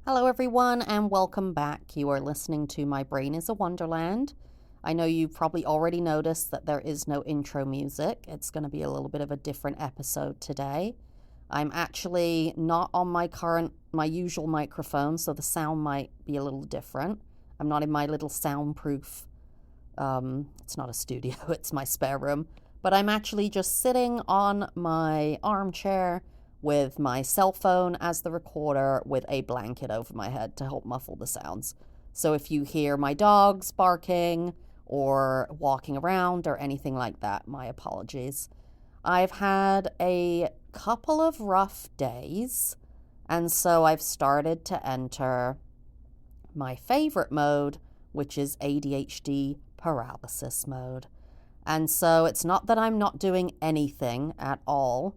Hello, everyone, and welcome back. You are listening to My Brain is a Wonderland. I know you've probably already noticed that there is no intro music. It's going to be a little bit of a different episode today. I'm actually not on my usual microphone, so the sound might be a little different. I'm not in my little soundproof, it's not a studio, it's my spare room. But I'm actually just sitting on my armchair with my cell phone as the recorder with a blanket over my head to help muffle the sounds. So if you hear my dogs barking or walking around or anything like that, my apologies. I've had a couple of rough days, and so I've started to enter my favorite mode, which is ADHD paralysis mode. And so it's not that I'm not doing anything at all.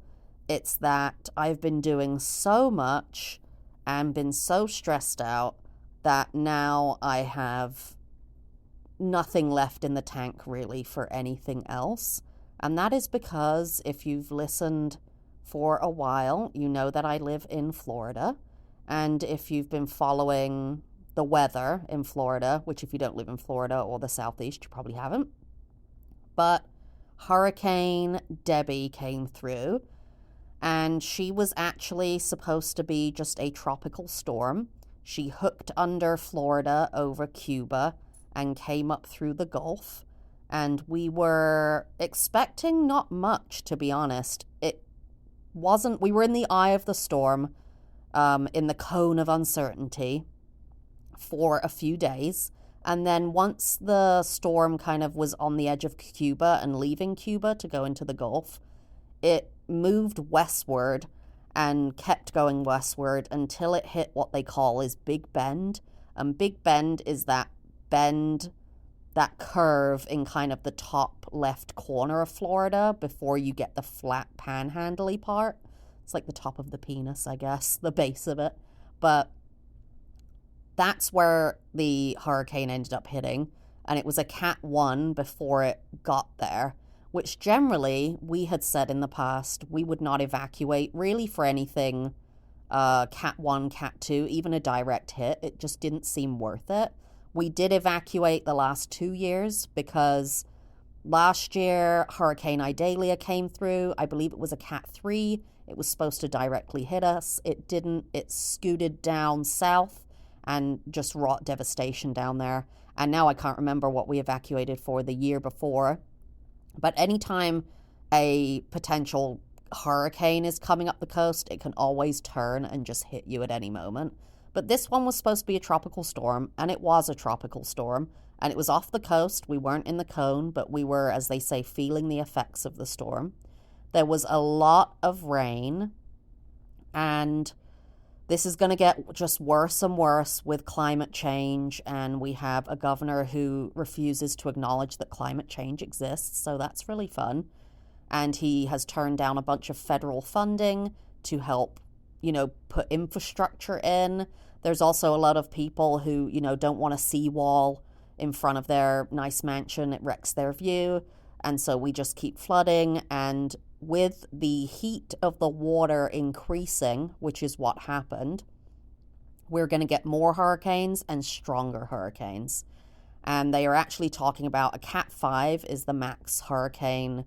It's that I've been doing so much and been so stressed out that now I have nothing left in the tank really for anything else. And that is because if you've listened for a while, you know that I live in Florida. And if you've been following the weather in Florida, which if you don't live in Florida or the Southeast, you probably haven't. But Hurricane Debbie came through, and she was actually supposed to be just a tropical storm. She hooked under Florida over Cuba and came up through the Gulf. And we were expecting not much, to be honest. We were in the eye of the storm, in the cone of uncertainty for a few days. And then once the storm kind of was on the edge of Cuba and leaving Cuba to go into the Gulf, it moved westward and kept going westward until it hit what they call is Big Bend. And Big Bend is that bend, that curve in kind of the top left corner of Florida before you get the flat panhandly part. It's like the top of the penis, I guess, the base of it. But that's where the hurricane ended up hitting, and it was a Cat 1 before it got there, which generally we had said in the past we would not evacuate really for anything Cat 1, Cat 2, even a direct hit. It just didn't seem worth it. We did evacuate the last 2 years because last year Hurricane Idalia came through. I believe it was a Cat 3. It was supposed to directly hit us. It didn't. It scooted down south and just wrought devastation down there. And now I can't remember what we evacuated for the year before. But anytime a potential hurricane is coming up the coast, it can always turn and just hit you at any moment. But this one was supposed to be a tropical storm, and it was a tropical storm. And it was off the coast. We weren't in the cone, but we were, as they say, feeling the effects of the storm. There was a lot of rain, and this is going to get just worse and worse with climate change, and we have a governor who refuses to acknowledge that climate change exists, so that's really fun. And he has turned down a bunch of federal funding to help, put infrastructure in. There's also a lot of people who, don't want a seawall in front of their nice mansion. It wrecks their view, and so we just keep flooding. And with the heat of the water increasing, which is what happened, we're going to get more hurricanes and stronger hurricanes. And they are actually talking about a Cat 5 is the max hurricane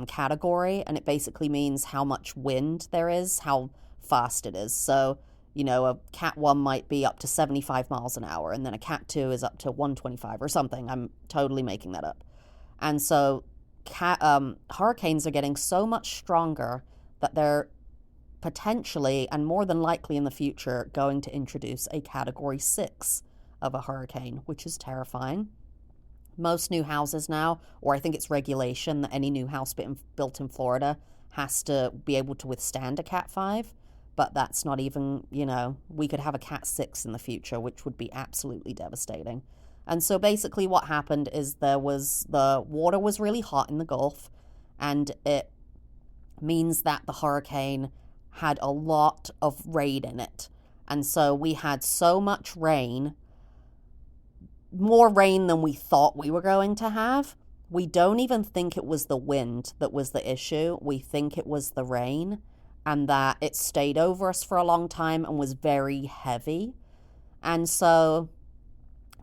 category, and it basically means how much wind there is, how fast it is. So, a Cat 1 might be up to 75 miles an hour, and then a Cat 2 is up to 125 or something. I'm totally making that up. And so hurricanes are getting so much stronger that they're potentially and more than likely in the future going to introduce a Category 6 of a hurricane, which is terrifying. Most new houses now, or I think it's regulation that any new house built in Florida has to be able to withstand a Cat 5, but that's not even, we could have a Cat 6 in the future, which would be absolutely devastating. And so basically what happened is the water was really hot in the Gulf, and it means that the hurricane had a lot of rain in it. And so we had so much rain, more rain than we thought we were going to have. We don't even think it was the wind that was the issue. We think it was the rain. and that it stayed over us for a long time and was very heavy. And so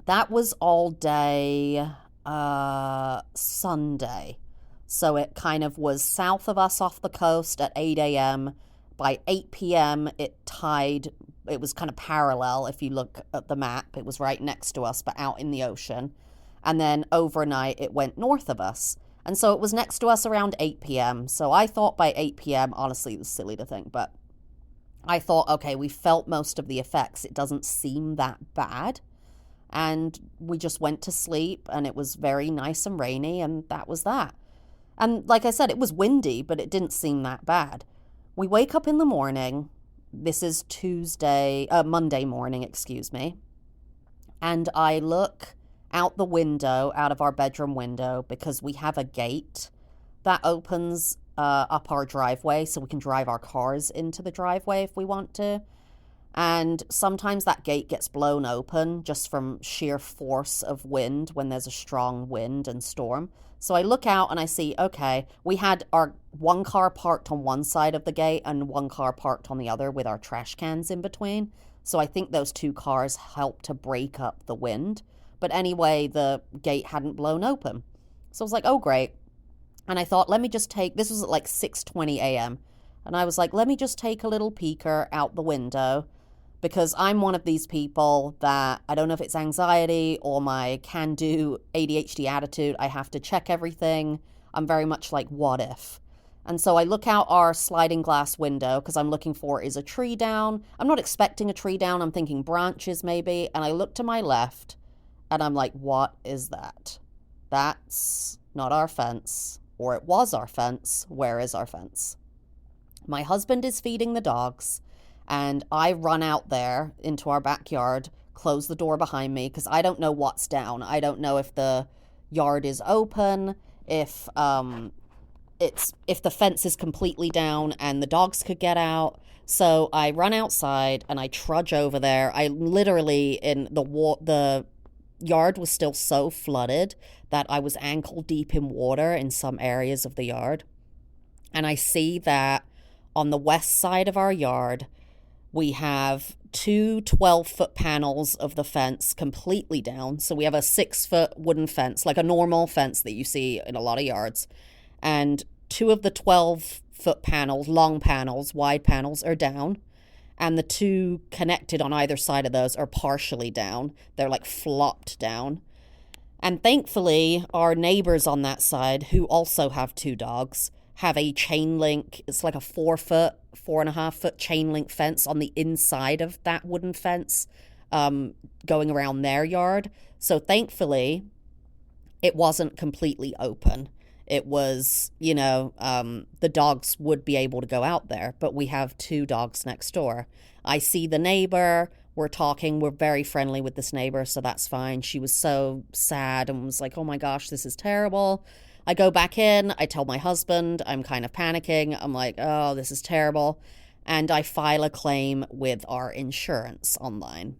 that was all day Sunday. So it kind of was south of us off the coast at 8 a.m. By 8 p.m., it was kind of parallel. If you look at the map, it was right next to us, but out in the ocean. And then overnight, it went north of us. And so it was next to us around 8 p.m. So I thought by 8 p.m., honestly, it was silly to think, but I thought, okay, we felt most of the effects. It doesn't seem that bad. And we just went to sleep, and it was very nice and rainy, and that was that. And like I said, it was windy, but it didn't seem that bad. We wake up in the morning. This is Monday morning, excuse me. And I look out the window, out of our bedroom window, because we have a gate that opens up our driveway so we can drive our cars into the driveway if we want to. And sometimes that gate gets blown open just from sheer force of wind when there's a strong wind and storm. So I look out and I see, okay, we had our one car parked on one side of the gate and one car parked on the other with our trash cans in between. So I think those two cars helped to break up the wind. But anyway, the gate hadn't blown open. So I was like, oh, great. And I thought, this was at like 6:20 a.m. And I was like, let me just take a little peeker out the window, because I'm one of these people that, I don't know if it's anxiety or my can-do ADHD attitude, I have to check everything. I'm very much like, what if? And so I look out our sliding glass window, because I'm looking for, is a tree down? I'm not expecting a tree down, I'm thinking branches maybe. And I look to my left, and I'm like, what is that? That's not our fence. Or it was our fence. Where is our fence? My husband is feeding the dogs, and I run out there into our backyard, close the door behind me, because I don't know what's down. I don't know if the yard is open, if the fence is completely down and the dogs could get out. So I run outside and I trudge over there. I literally, in the yard was still so flooded that I was ankle deep in water in some areas of the yard. And I see that on the west side of our yard, we have two 12-foot panels of the fence completely down. So we have a 6-foot wooden fence, like a normal fence that you see in a lot of yards. And two of the 12-foot panels, long panels, wide panels, are down. And the two connected on either side of those are partially down. They're like flopped down. And thankfully, our neighbors on that side, who also have two dogs, have a chain link. It's like a 4.5-foot chain link fence on the inside of that wooden fence, going around their yard. So thankfully, it wasn't completely open. It was, the dogs would be able to go out there, but we have two dogs next door. I see the neighbor, we're talking, we're very friendly with this neighbor, so that's fine. She was so sad and was like, oh my gosh, this is terrible. I go back in, I tell my husband, I'm kind of panicking. I'm like, oh, this is terrible. And I file a claim with our insurance online.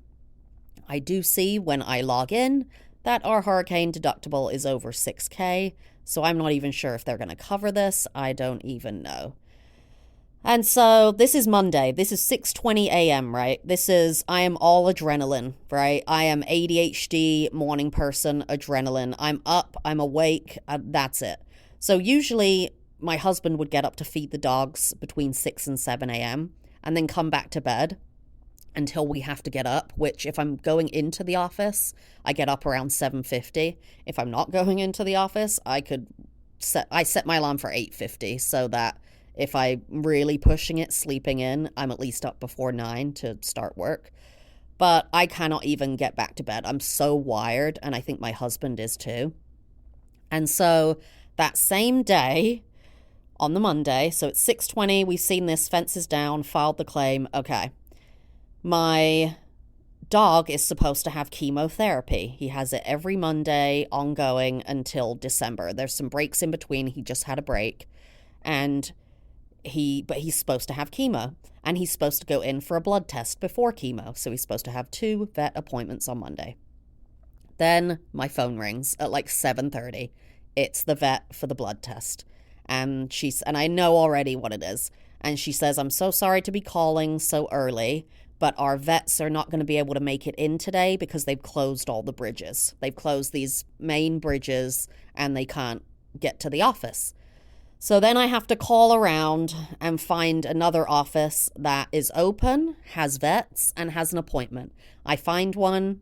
I do see when I log in that our hurricane deductible is over $6,000. So I'm not even sure if they're going to cover this. I don't even know. And so this is Monday. This is 6:20 a.m., right? I am all adrenaline, right? I am ADHD morning person adrenaline. I'm up, I'm awake, that's it. So usually my husband would get up to feed the dogs between 6 and 7 a.m. and then come back to bed until we have to get up, which if I'm going into the office, I get up around 7:50. If I'm not going into the office, I set my alarm for 8:50 so that if I'm really pushing it, sleeping in, I'm at least up before 9 to start work. But I cannot even get back to bed. I'm so wired, and I think my husband is too. And so that same day, on the Monday, so it's 6:20, we've seen this, fence is down, filed the claim, okay. My dog is supposed to have chemotherapy. He has it every Monday, ongoing until December. There's some breaks in between. He just had a break. But he's supposed to have chemo, and he's supposed to go in for a blood test before chemo. So he's supposed to have 2 vet appointments on Monday. Then my phone rings at like 7:30. It's the vet for the blood test. And I know already what it is. And she says, I'm so sorry to be calling so early, but our vets are not going to be able to make it in today because they've closed all the bridges. They've closed these main bridges and they can't get to the office. So then I have to call around and find another office that is open, has vets, and has an appointment. I find one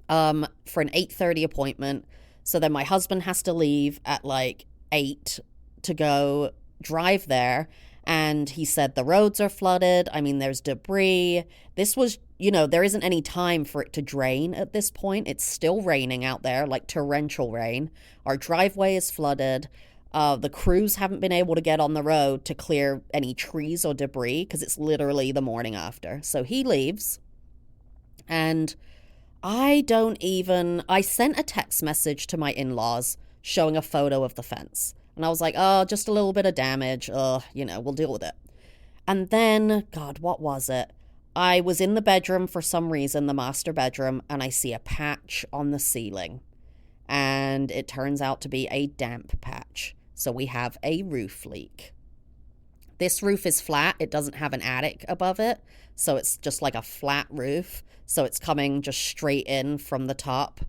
for an 8:30 appointment. So then my husband has to leave at like 8 to go drive there. And he said the roads are flooded. I mean, there's debris. This was, there isn't any time for it to drain at this point. It's still raining out there, like torrential rain. Our driveway is flooded. The crews haven't been able to get on the road to clear any trees or debris because it's literally the morning after. So he leaves. And I sent a text message to my in-laws showing a photo of the fence. And I was like, oh, just a little bit of damage. We'll deal with it. And then, God, what was it? I was in the bedroom for some reason, the master bedroom, and I see a patch on the ceiling. And it turns out to be a damp patch. So we have a roof leak. This roof is flat. It doesn't have an attic above it. So it's just like a flat roof. So it's coming just straight in from the top.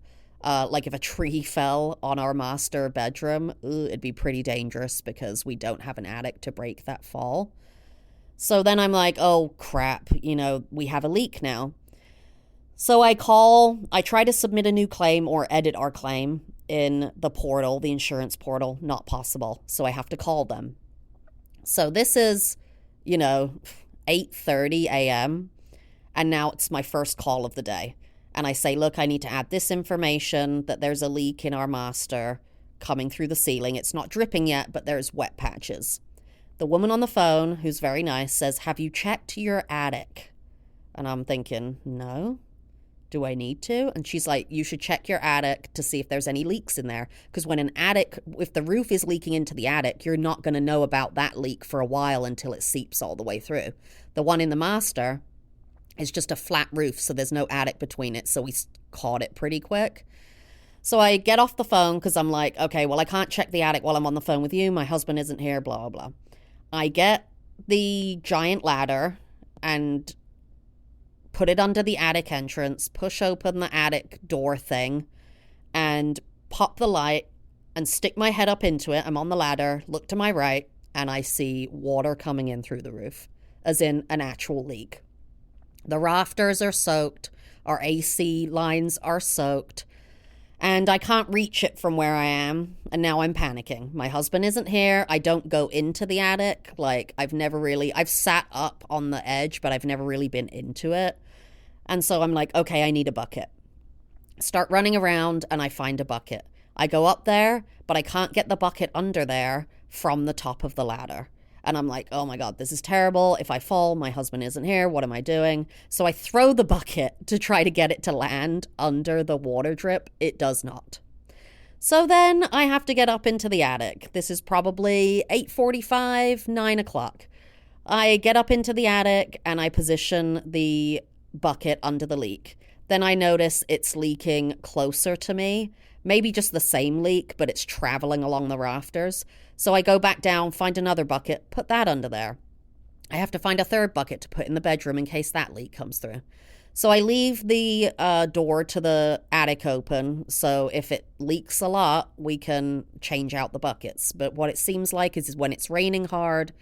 Like if a tree fell on our master bedroom, it'd be pretty dangerous because we don't have an attic to break that fall. So then I'm like, oh crap, we have a leak now. So I try to submit a new claim or edit our claim in the portal, the insurance portal, not possible. So I have to call them. So this is, 8:30 a.m. And now it's my first call of the day. And I say, look, I need to add this information that there's a leak in our master coming through the ceiling. It's not dripping yet, but there's wet patches. The woman on the phone, who's very nice, says, have you checked your attic? And I'm thinking, no. Do I need to? And she's like, you should check your attic to see if there's any leaks in there. Because if the roof is leaking into the attic, you're not going to know about that leak for a while until it seeps all the way through. The one in the master is just a flat roof, so there's no attic between it, so we caught it pretty quick. So I get off the phone because I'm like, okay, well, I can't check the attic while I'm on the phone with you. My husband isn't here, blah, blah, blah. I get the giant ladder and put it under the attic entrance, push open the attic door thing, and pop the light and stick my head up into it. I'm on the ladder, look to my right, and I see water coming in through the roof, as in an actual leak. The rafters are soaked. Our AC lines are soaked. And I can't reach it from where I am. And now I'm panicking. My husband isn't here. I don't go into the attic. I've sat up on the edge, but I've never really been into it. And so I'm like, okay, I need a bucket. Start running around and I find a bucket. I go up there, but I can't get the bucket under there from the top of the ladder. And I'm like, oh my God, this is terrible. If I fall, my husband isn't here. What am I doing? So I throw the bucket to try to get it to land under the water drip. It does not. So then I have to get up into the attic. This is probably 8:45, 9 o'clock. I get up into the attic and I position the bucket under the leak. Then I notice it's leaking closer to me. Maybe just the same leak, but it's traveling along the rafters. So I go back down, find another bucket, put that under there. I have to find a third bucket to put in the bedroom in case that leak comes through. So I leave the door to the attic open. So if it leaks a lot, we can change out the buckets. But what it seems like is when it's raining hard,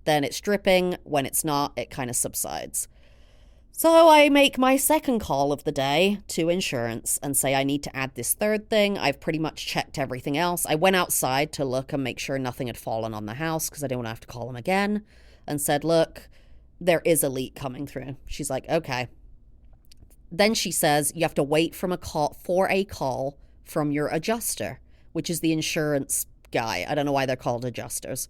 then it's dripping. When it's not, it kind of subsides. So I make my second call of the day to insurance and say I need to add this third thing. I've pretty much checked everything else. I went outside to look and make sure nothing had fallen on the house because I didn't want to have to call them again, and said, look, there is a leak coming through. She's like, okay. Then she says you have to wait for a call from your adjuster, which is the insurance guy. I don't know why they're called adjusters.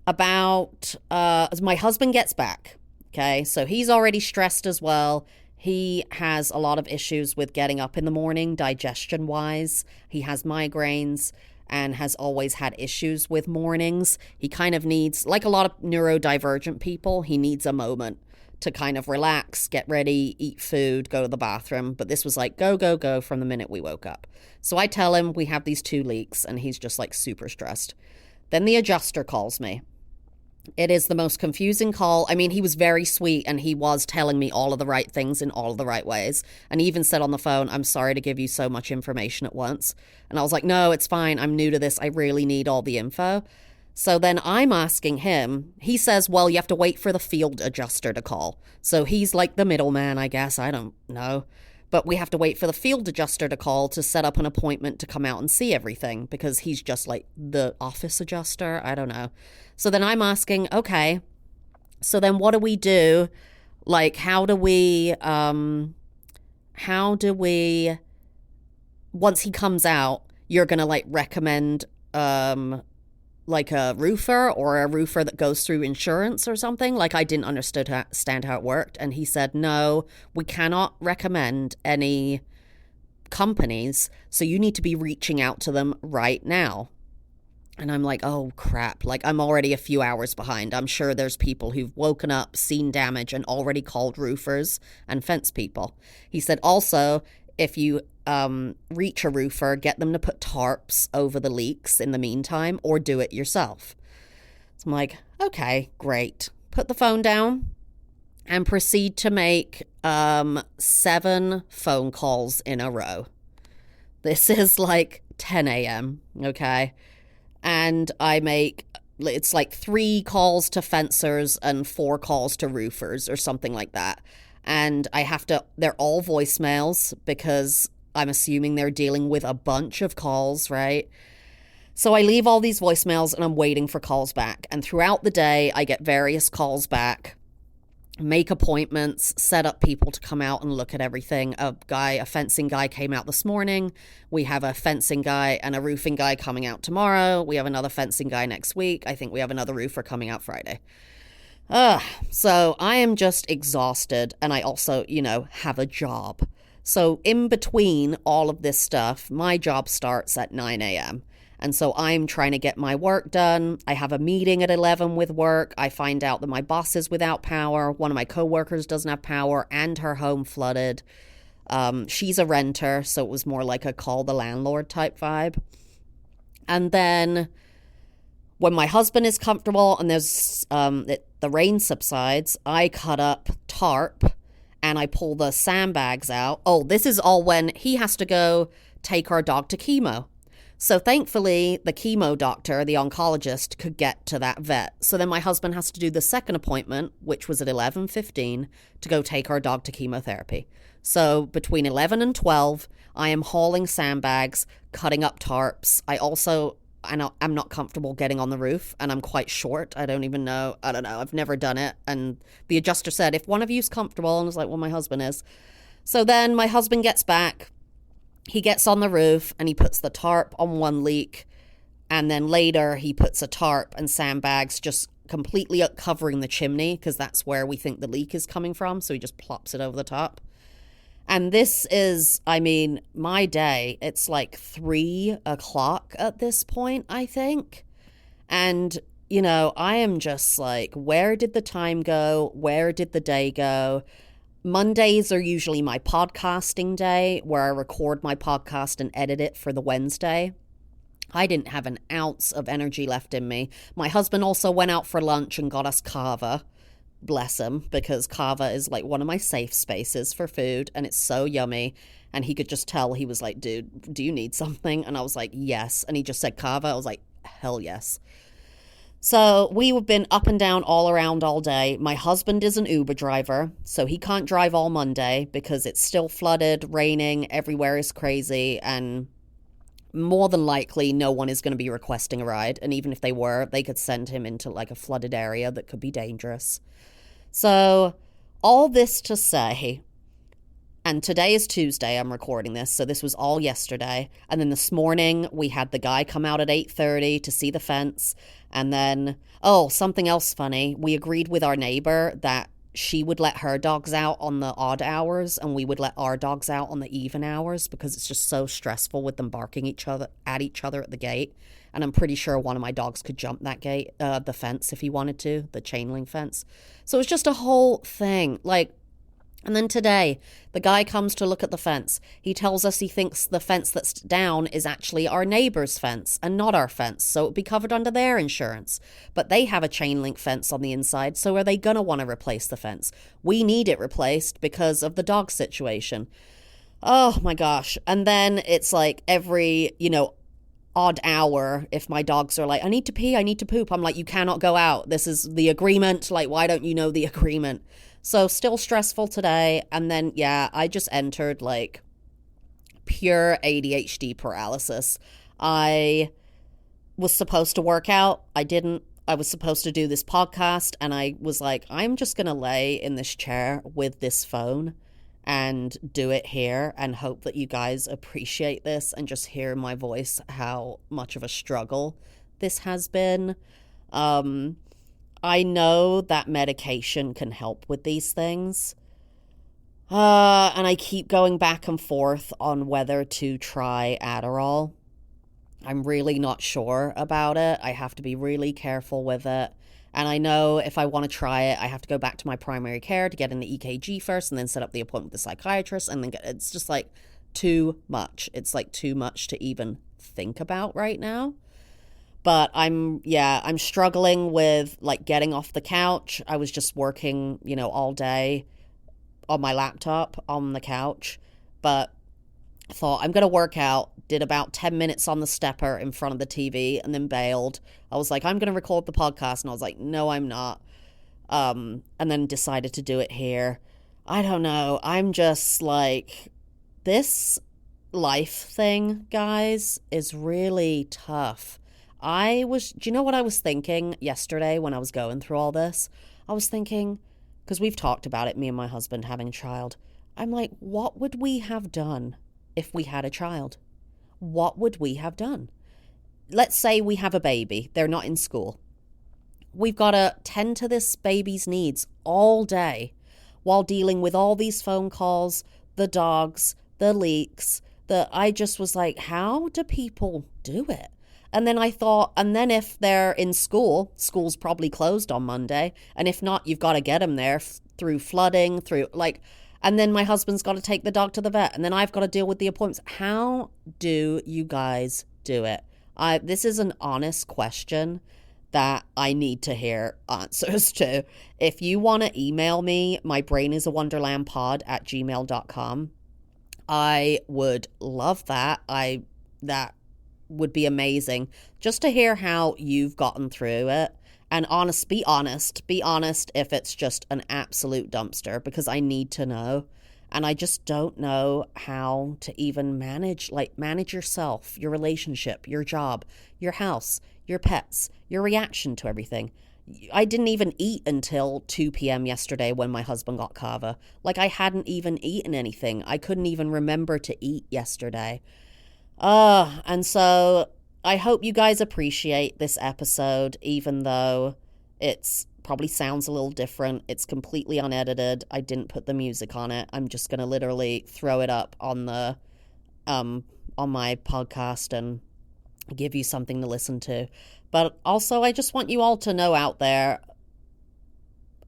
As my husband gets back. Okay, so he's already stressed as well. He has a lot of issues with getting up in the morning, digestion-wise. He has migraines and has always had issues with mornings. He kind of needs, like a lot of neurodivergent people, he needs a moment to kind of relax, get ready, eat food, go to the bathroom. But this was like go, go, go from the minute we woke up. So I tell him we have these 2 leaks, and he's just like super stressed. Then the adjuster calls me. It is the most confusing call. I mean, he was very sweet and he was telling me all of the right things in all of the right ways. And he even said on the phone, I'm sorry to give you so much information at once. And I was like, no, it's fine. I'm new to this. I really need all the info. So then I'm asking him, he says, well, you have to wait for the field adjuster to call. So he's like the middleman, I guess. I don't know. But we have to wait for the field adjuster to call to set up an appointment to come out and see everything because he's just like the office adjuster. I don't know. So then I'm asking, okay, so then what do we do? Like, how do we, once he comes out, you're going to like recommend, like a roofer or a roofer that goes through insurance or something. Like I didn't understand how it worked. And he said, no, we cannot recommend any companies. So you need to be reaching out to them right now. And I'm like, oh crap. Like I'm already a few hours behind. I'm sure there's people who've woken up, seen damage and already called roofers and fence people. He said also, if you reach a roofer, get them to put tarps over the leaks in the meantime or do it yourself. So I'm like, okay, great. Put the phone down and proceed to make 7 phone calls in a row. This is like 10 a.m., okay? And I make, it's like 3 calls to fencers and 4 calls to roofers or something like that. And I have to, they're all voicemails because I'm assuming they're dealing with a bunch of calls, right? So I leave all these voicemails and I'm waiting for calls back. And throughout the day, I get various calls back, make appointments, set up people to come out and look at everything. A fencing guy came out this morning. We have a fencing guy and a roofing guy coming out tomorrow. We have another fencing guy next week. I think we have another roofer coming out Friday. So I am just exhausted. And I also, have a job. So in between all of this stuff, my job starts at 9 a.m. And so I'm trying to get my work done. I have a meeting at 11 with work. I find out that my boss is without power. One of my coworkers doesn't have power and her home flooded. She's a renter, so it was more like a call the landlord type vibe. And then when my husband is comfortable and there's the rain subsides, I cut up tarp and I pull the sandbags out. Oh, this is all when he has to go take our dog to chemo. So thankfully, the chemo doctor, the oncologist, could get to that vet. So then my husband has to do the second appointment, which was at 11:15, to go take our dog to chemotherapy. So between 11 and 12, I am hauling sandbags, cutting up tarps. I'm not comfortable getting on the roof, and I'm quite short. I don't know. I've never done it. And the adjuster said, if one of you's comfortable, and I was like, well, my husband is. So then my husband gets back. He gets on the roof and he puts the tarp on one leak. And then later he puts a tarp and sandbags just completely covering the chimney because that's where we think the leak is coming from. So he just plops it over the top. And this is, my day, it's like 3 o'clock at this point, I think. And, I am just like, where did the time go? Where did the day go? Mondays are usually my podcasting day where I record my podcast and edit it for the Wednesday. I didn't have an ounce of energy left in me. My husband also went out for lunch and got us kava. Bless him, because kava is like one of my safe spaces for food and it's so yummy. And he could just tell, he was like, dude, do you need something? And I was like, yes. And he just said kava. I was like, hell yes. So we've been up and down all around all day. My husband is an Uber driver, so he can't drive all Monday because it's still flooded, raining, everywhere is crazy, and more than likely no one is going to be requesting a ride. And even if they were, they could send him into like a flooded area that could be dangerous. So all this to say, and today is Tuesday, I'm recording this, so this was all yesterday. And then this morning, we had the guy come out at 8:30 to see the fence. And then, something else funny. We agreed with our neighbor that she would let her dogs out on the odd hours and we would let our dogs out on the even hours because it's just so stressful with them barking at each other at the gate. And I'm pretty sure one of my dogs could jump that gate, the fence if he wanted to, the chain link fence. So it's just a whole thing. Like, And then today, the guy comes to look at the fence. He tells us he thinks the fence that's down is actually our neighbor's fence and not our fence, so it would be covered under their insurance. But they have a chain link fence on the inside, so are they going to want to replace the fence? We need it replaced because of the dog situation. Oh my gosh. And then it's like every, odd hour, if my dogs are like, I need to pee, I need to poop, I'm like, you cannot go out. This is the agreement. Like, why don't you know the agreement? So still stressful today. And then, I just entered like pure ADHD paralysis. I was supposed to work out. I didn't. I was supposed to do this podcast. And I was like, I'm just going to lay in this chair with this phone and do it here and hope that you guys appreciate this and just hear my voice, how much of a struggle this has been. I know that medication can help with these things. And I keep going back and forth on whether to try Adderall. I'm really not sure about it. I have to be really careful with it. And I know if I want to try it, I have to go back to my primary care to get in the EKG first and then set up the appointment with the psychiatrist. And then it's just like too much. It's like too much to even think about right now. But I'm struggling with like getting off the couch. I was just working, all day on my laptop on the couch. But I thought I'm going to work out, did about 10 minutes on the stepper in front of the TV and then bailed. I was like, I'm going to record the podcast. And I was like, no, I'm not. And then decided to do it here. I don't know. I'm just like, this life thing, guys, is really tough. Do you know what I was thinking yesterday when I was going through all this? I was thinking, because we've talked about it, me and my husband having a child. I'm like, what would we have done if we had a child? What would we have done? Let's say we have a baby. They're not in school. We've got to tend to this baby's needs all day while dealing with all these phone calls, the dogs, the leaks. I just was like, how do people do it? And then I thought, and then if they're in school, school's probably closed on Monday. And if not, you've got to get them there through flooding, and then my husband's got to take the dog to the vet. And then I've got to deal with the appointments. How do you guys do it? This is an honest question that I need to hear answers to. If you want to email me, mybrainisawonderlandpod@gmail.com. I would love that. That would be amazing. Just to hear how you've gotten through it. And be honest if it's just an absolute dumpster, because I need to know. And I just don't know how to even manage yourself, your relationship, your job, your house, your pets, your reaction to everything. I didn't even eat until 2 p.m. yesterday when my husband got kava. Like, I hadn't even eaten anything. I couldn't even remember to eat yesterday. And so I hope you guys appreciate this episode, even though it's probably sounds a little different. It's completely unedited. I didn't put the music on it. I'm just going to literally throw it up on the on my podcast and give you something to listen to. But also, I just want you all to know out there,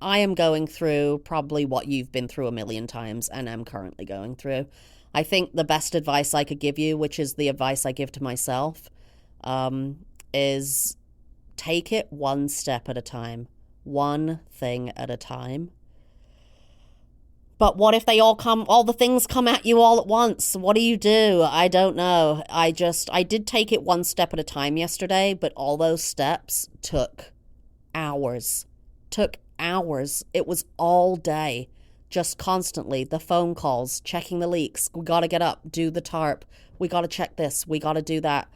I am going through probably what you've been through a million times and am currently going through. I think the best advice I could give you, which is the advice I give to myself, is take it one step at a time, one thing at a time. But what if all the things come at you all at once? What do you do? I don't know. I did take it one step at a time yesterday, but all those steps took hours. It was all day. Just constantly, the phone calls, checking the leaks. We got to get up, do the tarp. We got to check this. We got to do that.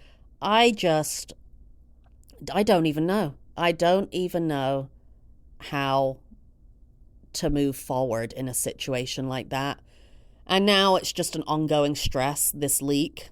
I don't even know. I don't even know how to move forward in a situation like that. And now it's just an ongoing stress, this leak,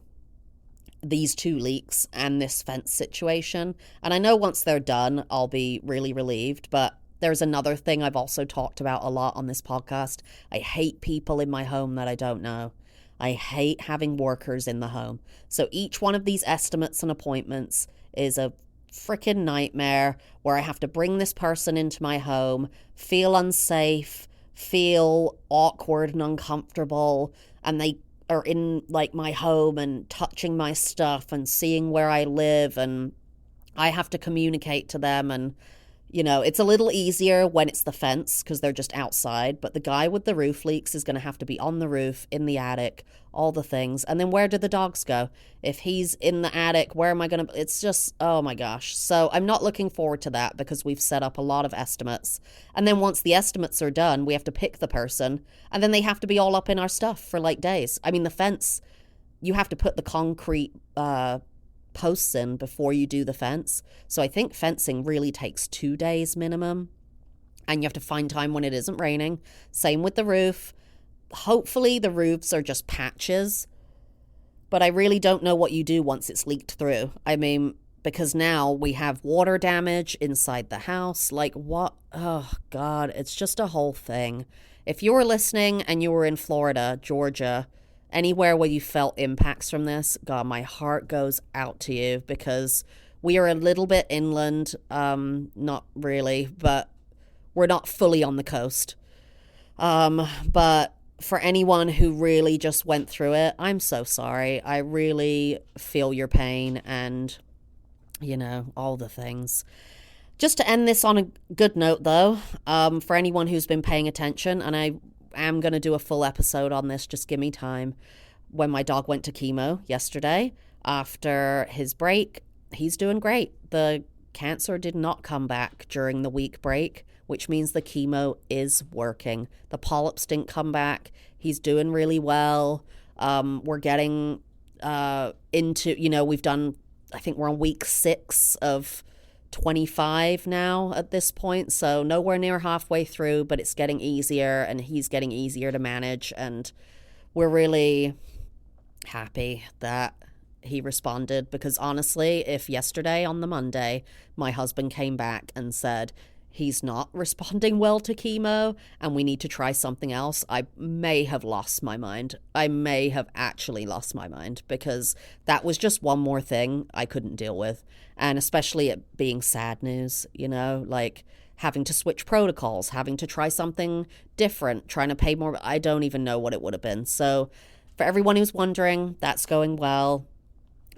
these 2 leaks, and this fence situation. And I know once they're done, I'll be really relieved, but there's another thing I've also talked about a lot on this podcast. I hate people in my home that I don't know. I hate having workers in the home. So each one of these estimates and appointments is a freaking nightmare where I have to bring this person into my home, feel unsafe, feel awkward and uncomfortable, and they are in like my home and touching my stuff and seeing where I live, and I have to communicate to them. And it's a little easier when it's the fence because they're just outside, but the guy with the roof leaks is going to have to be on the roof, in the attic, all the things. And then where do the dogs go? If he's in the attic, where am I going to? It's just, oh my gosh. So I'm not looking forward to that because we've set up a lot of estimates. And then once the estimates are done, we have to pick the person, and then they have to be all up in our stuff for like days. I mean, the fence, you have to put the concrete posts in before you do the fence. So I think fencing really takes 2 days minimum, and you have to find time when it isn't raining. Same with the roof. Hopefully the roofs are just patches, but I really don't know what you do once it's leaked through. I mean, because now we have water damage inside the house. Like what? Oh God, it's just a whole thing. If you were listening and you were in Florida, Georgia, anywhere where you felt impacts from this, God, my heart goes out to you, because we are a little bit inland, not really, but we're not fully on the coast. But for anyone who really just went through it, I'm so sorry. I really feel your pain and, all the things. Just to end this on a good note, though, for anyone who's been paying attention, and I am going to do a full episode on this, just give me time. When my dog went to chemo yesterday, after his break, he's doing great. The cancer did not come back during the week break, which means the chemo is working. The polyps didn't come back. He's doing really well. We're getting into, we've done, I think we're on week 6 of 25 now at this point. So nowhere near halfway through, but it's getting easier, and he's getting easier to manage. And we're really happy that he responded, because honestly, if yesterday on the Monday my husband came back and said he's not responding well to chemo and we need to try something else, I may have lost my mind. I may have actually lost my mind, because that was just one more thing I couldn't deal with. And especially it being sad news, like having to switch protocols, having to try something different, trying to pay more. I don't even know what it would have been. So for everyone who's wondering, that's going well.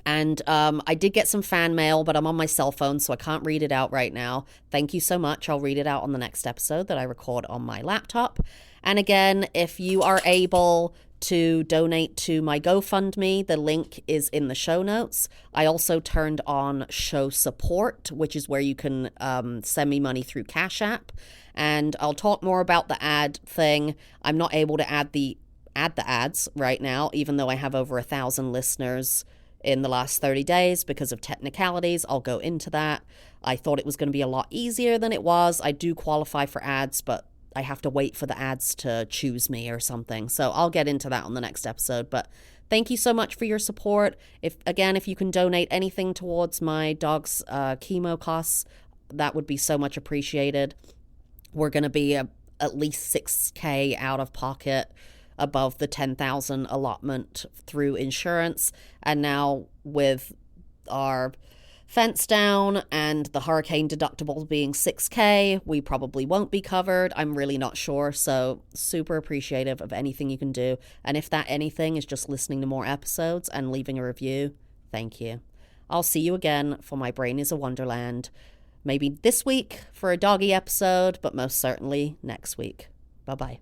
And I did get some fan mail, but I'm on my cell phone, so I can't read it out right now. Thank you so much. I'll read it out on the next episode that I record on my laptop. And again, if you are able to donate to my GoFundMe, the link is in the show notes. I also turned on show support, which is where you can send me money through Cash App. And I'll talk more about the ad thing. I'm not able to add the ads right now, even though I have over 1,000 listeners in the last 30 days because of technicalities. I'll go into that. I thought it was going to be a lot easier than it was. I do qualify for ads, but I have to wait for the ads to choose me or something. So I'll get into that on the next episode. But thank you so much for your support. If you can donate anything towards my dog's chemo costs, that would be so much appreciated. We're going to be at least $6,000 out of pocket above the $10,000 allotment through insurance. And now with our fence down and the hurricane deductible being $6,000, we probably won't be covered. I'm really not sure. So super appreciative of anything you can do. And if that anything is just listening to more episodes and leaving a review, thank you. I'll see you again for My Brain is a Wonderland. Maybe this week for a doggy episode, but most certainly next week. Bye-bye.